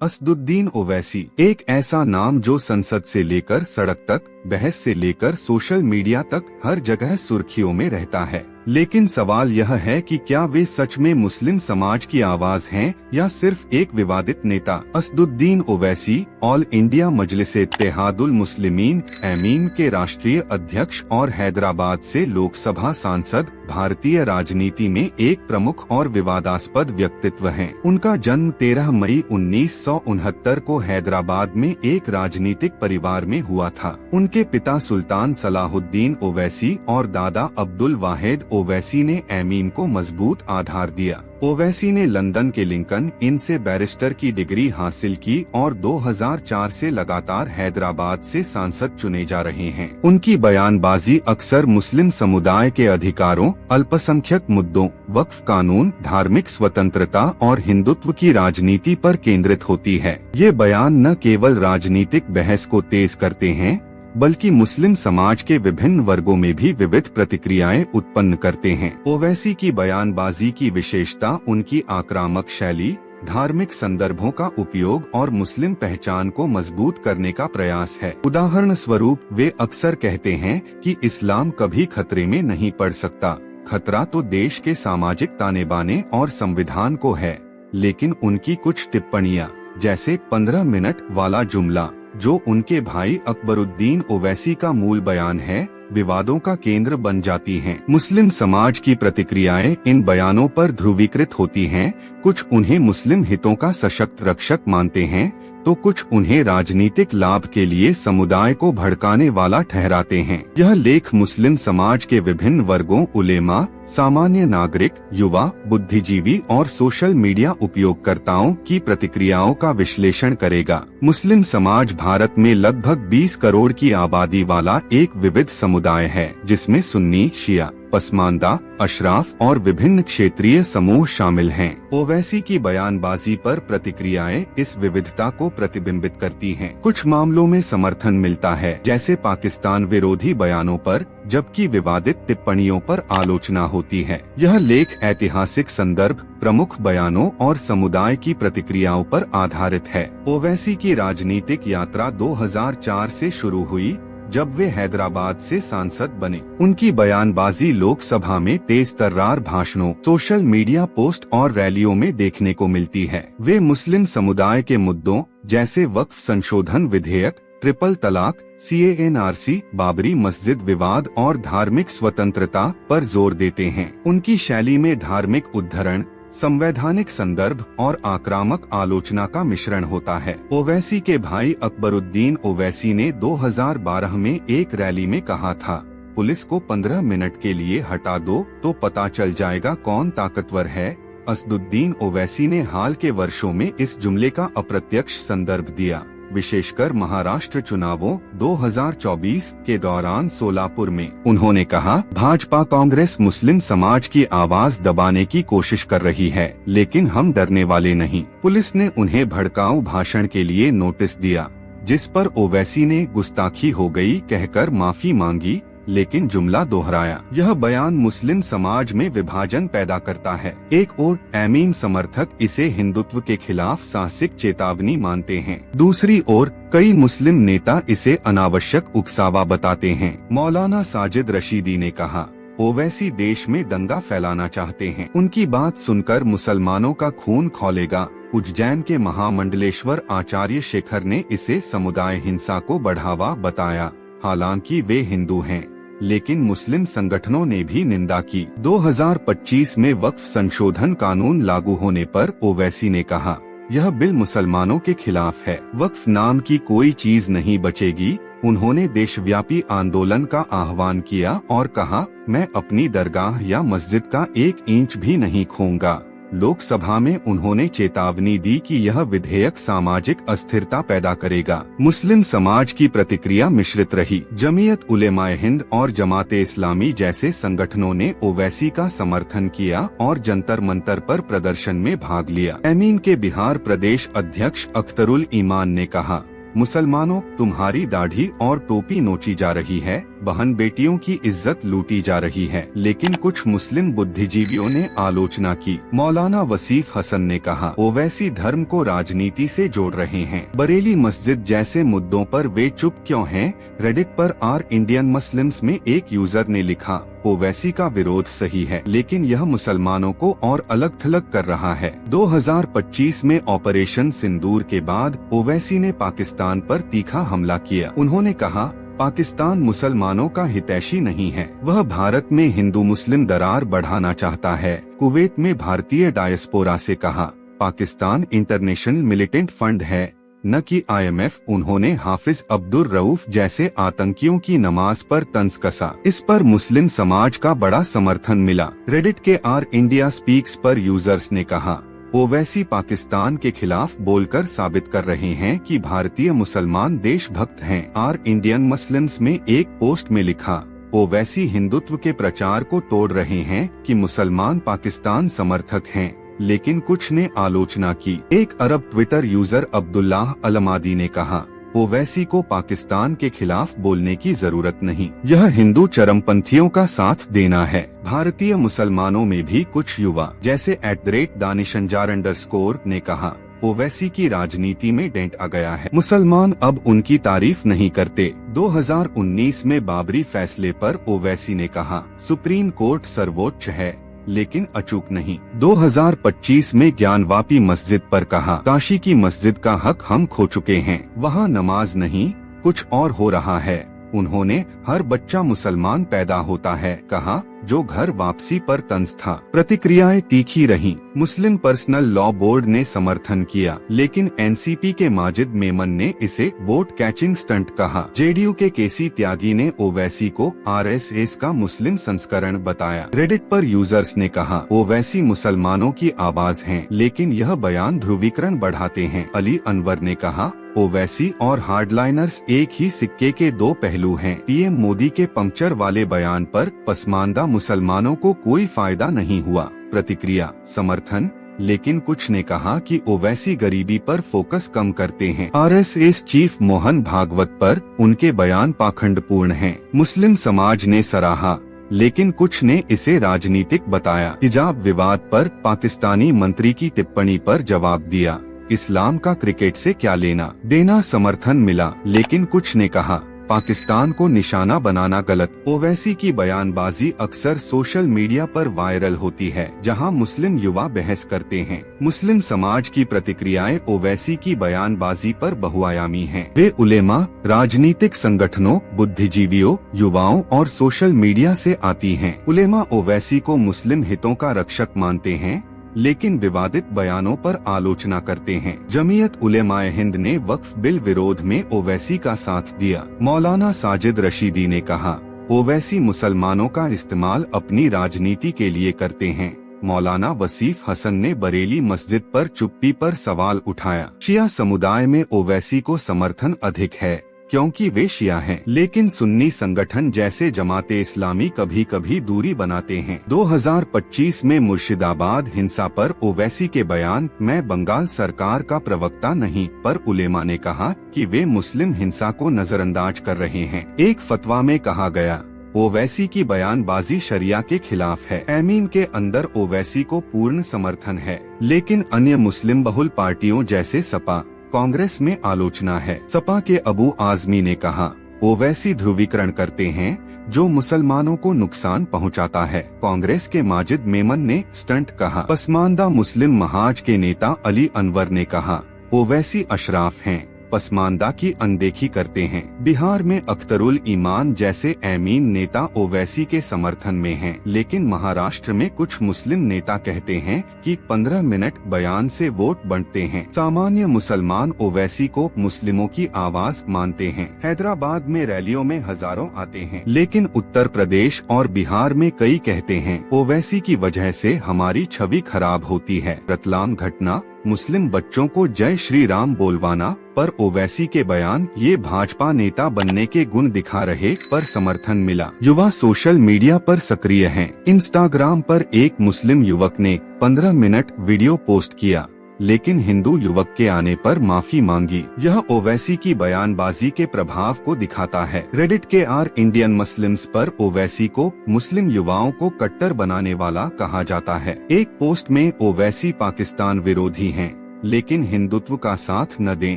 असदुद्दीन ओवैसी एक ऐसा नाम जो संसद से लेकर सड़क तक, बहस से लेकर सोशल मीडिया तक हर जगह सुर्खियों में रहता है। लेकिन सवाल यह है कि क्या वे सच में मुस्लिम समाज की आवाज हैं या सिर्फ एक विवादित नेता। असदुद्दीन ओवैसी ऑल इंडिया मजलिस-ए-इत्तेहादुल मुस्लिमीन एमीन के राष्ट्रीय अध्यक्ष और हैदराबाद से लोकसभा सांसद, भारतीय राजनीति में एक प्रमुख और विवादास्पद व्यक्तित्व हैं। उनका जन्म 13 मई 1969 को हैदराबाद में एक राजनीतिक परिवार में हुआ था। उनके पिता सुल्तान सलाहुद्दीन ओवैसी और दादा अब्दुल वाहिद ओवैसी ने एमीन को मजबूत आधार दिया। ओवैसी ने लंदन के लिंकन इन से बैरिस्टर की डिग्री हासिल की और 2004 से लगातार हैदराबाद से सांसद चुने जा रहे हैं। उनकी बयानबाजी अक्सर मुस्लिम समुदाय के अधिकारों, अल्पसंख्यक मुद्दों, वक्फ कानून, धार्मिक स्वतंत्रता और हिंदुत्व की राजनीति पर केंद्रित होती है। ये बयान न केवल राजनीतिक बहस को तेज करते हैं बल्कि मुस्लिम समाज के विभिन्न वर्गों में भी विविध प्रतिक्रियाएं उत्पन्न करते हैं। ओवैसी की बयानबाजी की विशेषता उनकी आक्रामक शैली, धार्मिक संदर्भों का उपयोग और मुस्लिम पहचान को मजबूत करने का प्रयास है। उदाहरण स्वरूप वे अक्सर कहते हैं कि इस्लाम कभी खतरे में नहीं पड़ सकता, खतरा तो देश के सामाजिक ताने बाने और संविधान को है। लेकिन उनकी कुछ टिप्पणियां, जैसे 15 मिनट वाला जुमला जो उनके भाई अकबरुद्दीन ओवैसी का मूल बयान है, विवादों का केंद्र बन जाती हैं। मुस्लिम समाज की प्रतिक्रियाएं इन बयानों पर ध्रुवीकृत होती हैं। कुछ उन्हें मुस्लिम हितों का सशक्त रक्षक मानते हैं तो कुछ उन्हें राजनीतिक लाभ के लिए समुदाय को भड़काने वाला ठहराते हैं। यह लेख मुस्लिम समाज के विभिन्न वर्गों, उलेमा, सामान्य नागरिक, युवा, बुद्धिजीवी और सोशल मीडिया उपयोगकर्ताओं की प्रतिक्रियाओं का विश्लेषण करेगा। मुस्लिम समाज भारत में लगभग 20 करोड़ की आबादी वाला एक विविध समुदाय है, जिसमें सुन्नी, शिया, पसमानदा, अशराफ और विभिन्न क्षेत्रीय समूह शामिल हैं। ओवैसी की बयानबाजी पर प्रतिक्रियाएं इस विविधता को प्रतिबिंबित करती हैं। कुछ मामलों में समर्थन मिलता है, जैसे पाकिस्तान विरोधी बयानों पर, जबकि विवादित टिप्पणियों पर आलोचना होती है। यह लेख ऐतिहासिक संदर्भ, प्रमुख बयानों और समुदाय की प्रतिक्रियाओं पर आधारित है। ओवैसी की राजनीतिक यात्रा 2004 से शुरू हुई, जब वे हैदराबाद से सांसद बने। उनकी बयानबाजी लोकसभा में तेज तर्रार भाषणों, सोशल मीडिया पोस्ट और रैलियों में देखने को मिलती है। वे मुस्लिम समुदाय के मुद्दों जैसे वक्फ संशोधन विधेयक, ट्रिपल तलाक, CANRC, बाबरी मस्जिद विवाद और धार्मिक स्वतंत्रता पर जोर देते हैं। उनकी शैली में धार्मिक उद्धरण, संवैधानिक संदर्भ और आक्रामक आलोचना का मिश्रण होता है। ओवैसी के भाई अकबरुद्दीन ओवैसी ने 2012 में एक रैली में कहा था, पुलिस को 15 मिनट के लिए हटा दो तो पता चल जाएगा कौन ताकतवर है। असदुद्दीन ओवैसी ने हाल के वर्षों में इस जुमले का अप्रत्यक्ष संदर्भ दिया, विशेषकर महाराष्ट्र चुनावों 2024 के दौरान सोलापुर में। उन्होंने कहा, भाजपा कांग्रेस मुस्लिम समाज की आवाज दबाने की कोशिश कर रही है, लेकिन हम डरने वाले नहीं। पुलिस ने उन्हें भड़काऊ भाषण के लिए नोटिस दिया, जिस पर ओवैसी ने गुस्ताखी हो गई कहकर माफी मांगी, लेकिन जुमला दोहराया। यह बयान मुस्लिम समाज में विभाजन पैदा करता है। एक ओर एमीन समर्थक इसे हिंदुत्व के खिलाफ साहसिक चेतावनी मानते हैं, दूसरी ओर कई मुस्लिम नेता इसे अनावश्यक उकसावा बताते हैं। मौलाना साजिद रशीदी ने कहा, ओवैसी देश में दंगा फैलाना चाहते हैं। उनकी बात सुनकर मुसलमानों का खून खौलेगा। उज्जैन के महामंडलेश्वर आचार्य शेखर ने इसे समुदाय हिंसा को बढ़ावा बताया। हालांकि वे हिंदू हैं, लेकिन मुस्लिम संगठनों ने भी निंदा की। 2025 में वक्फ संशोधन कानून लागू होने पर ओवैसी ने कहा, यह बिल मुसलमानों के खिलाफ है, वक्फ नाम की कोई चीज नहीं बचेगी। उन्होंने देशव्यापी आंदोलन का आह्वान किया और कहा, मैं अपनी दरगाह या मस्जिद का 1 इंच भी नहीं खोऊंगा। लोकसभा में उन्होंने चेतावनी दी कि यह विधेयक सामाजिक अस्थिरता पैदा करेगा। मुस्लिम समाज की प्रतिक्रिया मिश्रित रही। जमीयत उलेमाए हिंद और जमाते इस्लामी जैसे संगठनों ने ओवैसी का समर्थन किया और जंतर मंतर पर प्रदर्शन में भाग लिया। एमीन के बिहार प्रदेश अध्यक्ष अख्तरुल ईमान ने कहा, मुसलमानों, तुम्हारी दाढ़ी और टोपी नोची जा रही है। बहन बेटियों की इज्जत लूटी जा रही है। लेकिन कुछ मुस्लिम बुद्धिजीवियों ने आलोचना की। मौलाना वसीफ हसन ने कहा, ओवैसी धर्म को राजनीति से जोड़ रहे हैं। बरेली मस्जिद जैसे मुद्दों पर वे चुप क्यों हैं? रेडिट पर आर इंडियन मुस्लिम्स में एक यूजर ने लिखा, ओवैसी का विरोध सही है, लेकिन यह मुसलमानों को और अलग थलग कर रहा है। 2025 में ऑपरेशन सिंदूर के बाद ओवैसी ने पाकिस्तान पर तीखा हमला किया। उन्होंने कहा, पाकिस्तान मुसलमानों का हितैषी नहीं है, वह भारत में हिंदू मुस्लिम दरार बढ़ाना चाहता है। कुवैत में भारतीय डायस्पोरा से कहा, पाकिस्तान इंटरनेशनल मिलिटेंट फंड है, न कि IMF। उन्होंने हाफिज अब्दुल रऊफ जैसे आतंकियों की नमाज पर तंज कसा। इस पर मुस्लिम समाज का बड़ा समर्थन मिला। रेडिट के आर इंडिया स्पीक्स पर यूजर्स ने कहा, ओवैसी पाकिस्तान के खिलाफ बोलकर साबित कर रहे हैं कि भारतीय मुसलमान देशभक्त हैं। आर इंडियन मुस्लिम्स में एक पोस्ट में लिखा, ओवैसी हिंदुत्व के प्रचार को तोड़ रहे हैं कि मुसलमान पाकिस्तान समर्थक हैं। लेकिन कुछ ने आलोचना की। एक अरब ट्विटर यूजर अब्दुल्लाह अलमादी ने कहा, ओवैसी को पाकिस्तान के खिलाफ बोलने की जरूरत नहीं, यह हिंदू चरमपंथियों का साथ देना है। भारतीय मुसलमानों में भी कुछ युवा जैसे @दानिशंजार_ ने कहा, ओवैसी की राजनीति में डेंट आ गया है, मुसलमान अब उनकी तारीफ नहीं करते। 2019 में बाबरी फैसले पर ओवैसी ने कहा, सुप्रीम कोर्ट सर्वोच्च है लेकिन अचूक नहीं। 2025 में ज्ञानवापी मस्जिद पर कहा, काशी की मस्जिद का हक हम खो चुके हैं, वहाँ नमाज नहीं कुछ और हो रहा है। उन्होंने हर बच्चा मुसलमान पैदा होता है कहा, जो घर वापसी पर तंज था। प्रतिक्रियाएं तीखी रहीं। मुस्लिम पर्सनल लॉ बोर्ड ने समर्थन किया, लेकिन NCP के माजिद मेमन ने इसे वोट कैचिंग स्टंट कहा। JDU के केसी त्यागी ने ओवैसी को RSS का मुस्लिम संस्करण बताया। रेडिट पर यूजर्स ने कहा, ओवैसी मुसलमानों की आवाज हैं, लेकिन यह बयान ध्रुवीकरण बढ़ाते हैं। अली अनवर ने कहा, ओवैसी और हार्डलाइनर्स एक ही सिक्के के दो पहलू हैं। PM मोदी के पंक्चर वाले बयान पर पसमानदा मुसलमानों को कोई फायदा नहीं हुआ। प्रतिक्रिया समर्थन, लेकिन कुछ ने कहा कि ओवैसी गरीबी पर फोकस कम करते हैं। RSS चीफ मोहन भागवत पर उनके बयान पाखंडपूर्ण हैं। मुस्लिम समाज ने सराहा, लेकिन कुछ ने इसे राजनीतिक बताया। हिजाब विवाद पर पाकिस्तानी मंत्री की टिप्पणी पर जवाब दिया, इस्लाम का क्रिकेट से क्या लेना देना। समर्थन मिला, लेकिन कुछ ने कहा, पाकिस्तान को निशाना बनाना गलत। ओवैसी की बयानबाजी अक्सर सोशल मीडिया पर वायरल होती है, जहां मुस्लिम युवा बहस करते हैं। मुस्लिम समाज की प्रतिक्रियाएं ओवैसी की बयानबाजी पर बहुआयामी हैं। वे उलेमा, राजनीतिक संगठनों, बुद्धिजीवियों, युवाओं और सोशल मीडिया से आती हैं। उलेमा ओवैसी को मुस्लिम हितों का रक्षक मानते हैं, लेकिन विवादित बयानों पर आलोचना करते हैं। जमीयत उलेमाए हिंद ने वक्फ बिल विरोध में ओवैसी का साथ दिया। मौलाना साजिद रशीदी ने कहा, ओवैसी मुसलमानों का इस्तेमाल अपनी राजनीति के लिए करते हैं। मौलाना वसीफ हसन ने बरेली मस्जिद पर चुप्पी पर सवाल उठाया। शिया समुदाय में ओवैसी को समर्थन अधिक है क्योंकि वे शिया हैं, लेकिन सुन्नी संगठन जैसे जमाते इस्लामी कभी कभी दूरी बनाते हैं। 2025 में मुर्शिदाबाद हिंसा पर ओवैसी के बयान, मैं बंगाल सरकार का प्रवक्ता नहीं, पर उलेमा ने कहा कि वे मुस्लिम हिंसा को नजरअंदाज कर रहे हैं। एक फतवा में कहा गया, ओवैसी की बयानबाजी शरिया के खिलाफ है। एमीन के अंदर ओवैसी को पूर्ण समर्थन है, लेकिन अन्य मुस्लिम बहुल पार्टियों जैसे सपा, कांग्रेस में आलोचना है। सपा के अबू आजमी ने कहा, ओवैसी ध्रुवीकरण करते हैं जो मुसलमानों को नुकसान पहुंचाता है। कांग्रेस के माजिद मेमन ने स्टंट कहा। पसमानदा मुस्लिम महाज के नेता अली अनवर ने कहा, ओवैसी अशराफ हैं, पसमानदा की अनदेखी करते हैं। बिहार में अख्तरुल ईमान जैसे एमीन नेता ओवैसी के समर्थन में हैं, लेकिन महाराष्ट्र में कुछ मुस्लिम नेता कहते हैं कि 15 मिनट बयान से वोट बंटते हैं। सामान्य मुसलमान ओवैसी को मुस्लिमों की आवाज मानते हैं। हैदराबाद में रैलियों में हजारों आते हैं, लेकिन उत्तर प्रदेश और बिहार में कई कहते हैं ओवैसी की वजह से हमारी छवि खराब होती है। रतलाम घटना, मुस्लिम बच्चों को जय श्री राम बोलवाना पर ओवैसी के बयान, ये भाजपा नेता बनने के गुण दिखा रहे, पर समर्थन मिला। युवा सोशल मीडिया पर सक्रिय हैं। इंस्टाग्राम पर एक मुस्लिम युवक ने 15 मिनट वीडियो पोस्ट किया। लेकिन हिंदू युवक के आने पर माफी मांगी। यह ओवैसी की बयानबाजी के प्रभाव को दिखाता है। रेडिट के आर इंडियन मुस्लिम्स पर ओवैसी को मुस्लिम युवाओं को कट्टर बनाने वाला कहा जाता है। एक पोस्ट में ओवैसी पाकिस्तान विरोधी हैं, लेकिन हिंदुत्व का साथ न दें।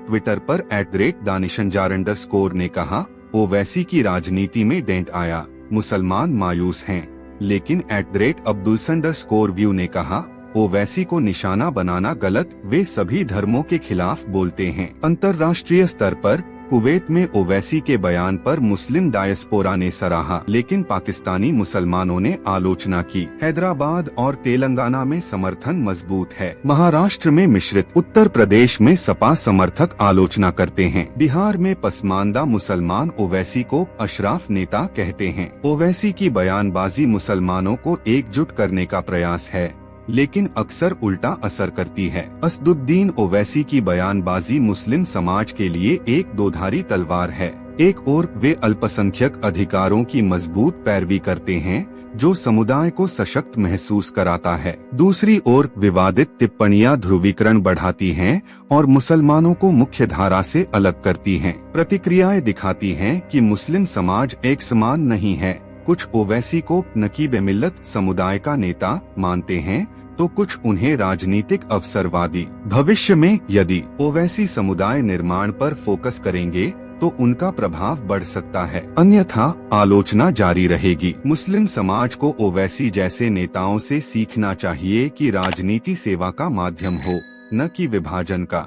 ट्विटर पर @दानिश__ ने कहा, ओवैसी की राजनीति में डेंट आया, मुसलमान मायूस हैं। लेकिन @अब्दुल__ ने कहा, ओवैसी को निशाना बनाना गलत, वे सभी धर्मों के खिलाफ बोलते हैं। अंतर्राष्ट्रीय स्तर पर कुवैत में ओवैसी के बयान पर मुस्लिम डायस्पोरा ने सराहा, लेकिन पाकिस्तानी मुसलमानों ने आलोचना की। हैदराबाद और तेलंगाना में समर्थन मजबूत है। महाराष्ट्र में मिश्रित, उत्तर प्रदेश में सपा समर्थक आलोचना करते हैं। बिहार में पसमानदा मुसलमान ओवैसी को अशराफ नेता कहते हैं। ओवैसी की बयानबाजी मुसलमानों को एकजुट करने का प्रयास है, लेकिन अक्सर उल्टा असर करती है। असदुद्दीन ओवैसी की बयानबाजी मुस्लिम समाज के लिए एक दोधारी तलवार है। एक ओर वे अल्पसंख्यक अधिकारों की मजबूत पैरवी करते हैं, जो समुदाय को सशक्त महसूस कराता है। दूसरी ओर विवादित टिप्पणियां ध्रुवीकरण बढ़ाती हैं और मुसलमानों को मुख्य धारा से अलग करती हैं। प्रतिक्रियाएं दिखाती हैं कि मुस्लिम समाज एक समान नहीं है। कुछ ओवैसी को नकीब-ए-मिल्लत समुदाय का नेता मानते हैं, तो कुछ उन्हें राजनीतिक अवसरवादी। भविष्य में यदि ओवैसी समुदाय निर्माण पर फोकस करेंगे तो उनका प्रभाव बढ़ सकता है, अन्यथा आलोचना जारी रहेगी। मुस्लिम समाज को ओवैसी जैसे नेताओं से सीखना चाहिए कि राजनीति सेवा का माध्यम हो, न कि विभाजन का।